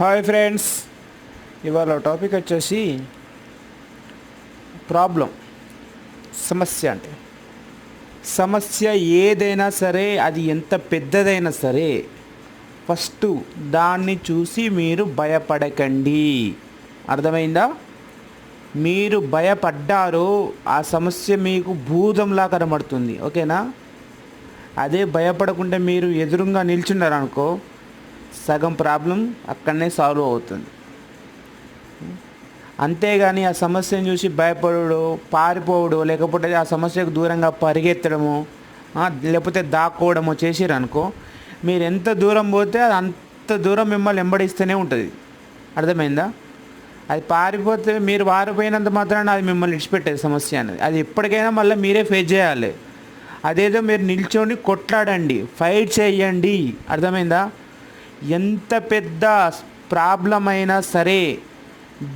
Hi friends, ఇవాళ topic వచ్చేసి problem. సమస్య ఏదైనా సరే, అది ఎంత పెద్దదైనా సరే, ఫస్ట్ దాన్ని చూసి మీరు భయపడకండి. అర్థమైందా? మీరు భయపడ్డారో ఆ సమస్య మీకు భూతంలా కనబడుతుంది. ఓకేనా? అదే భయపడకుండా మీరు ఎదురుగా నిల్చున్నారనుకో, సగం ప్రాబ్లం అక్కడనే సాల్వ్ అవుతుంది. అంతేగాని ఆ సమస్యను చూసి భయపడడు, పారిపోవడు, లేకపోతే ఆ సమస్యకు దూరంగా పరిగెత్తడము, లేకపోతే దాక్కోవడము చేసిరనుకో, మీరు ఎంత దూరం పోతే అది అంత దూరం మిమ్మల్ని వెంబడిస్తూనే ఉంటుంది. అర్థమైందా? అది పారిపోతే మీరు పారిపోయినంత మాత్రాన అది మిమ్మల్ని విడిచిపెట్టేది సమస్య అనేది. అది ఎప్పటికైనా మళ్ళీ మీరే ఫేస్ చేయాలి. అదేదో మీరు నిల్చొని కొట్లాడండి, ఫైట్ చేయండి. అర్థమైందా? ఎంత పెద్ద ప్రాబ్లం అయినా సరే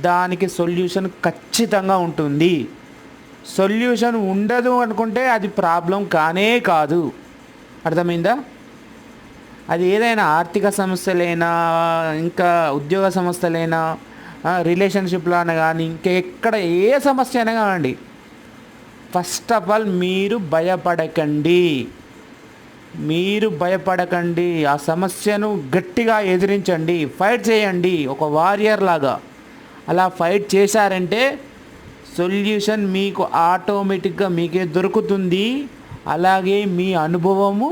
దానికి సొల్యూషన్ ఖచ్చితంగా ఉంటుంది. సొల్యూషన్ ఉండదు అనుకుంటే అది ప్రాబ్లం కానే కాదు. అర్థమైందా? అది ఏదైనా ఆర్థిక సమస్యలైనా, ఇంకా ఉద్యోగ సమస్యలైనా, రిలేషన్షిప్లో అయినా కానీ, ఇంకెక్కడ ఏ సమస్య అయినా కావండి, ఫస్ట్ ఆఫ్ ఆల్ మీరు భయపడకండి. ఆ సమస్యను గట్టిగా ఎదిరించండి, ఫైట్ చేయండి ఒక వారియర్ లాగా. అలా ఫైట్ చేశారంటే సొల్యూషన్ మీకు ఆటోమేటిక్గా మీకే దొరుకుతుంది. అలాగే మీ అనుభవము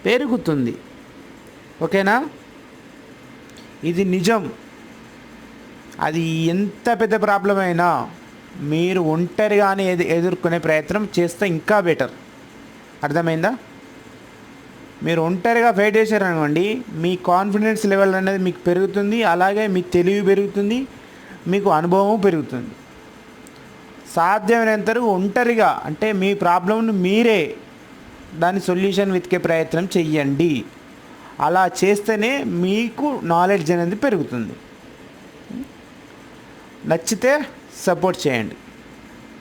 పెరుగుతుంది. ఓకేనా? ఇది నిజం. అది ఎంత పెద్ద ప్రాబ్లం అయినా మీరు ఒంటరిగానే ఎదుర్కొనే ప్రయత్నం చేస్తే ఇంకా బెటర్. అర్థమైందా? మీరు ఒంటరిగా ఫైట్ చేశారనుకోండి, మీ కాన్ఫిడెన్స్ లెవెల్ అనేది మీకు పెరుగుతుంది. అలాగే మీ తెలివి పెరుగుతుంది, మీకు అనుభవం పెరుగుతుంది. సాధ్యమైనంత ఒంటరిగా, అంటే మీ ప్రాబ్లంను మీరే దాని సొల్యూషన్ వెతికే ప్రయత్నం చెయ్యండి. అలా చేస్తేనే మీకు నాలెడ్జ్ అనేది పెరుగుతుంది. నచ్చితే సపోర్ట్ చేయండి.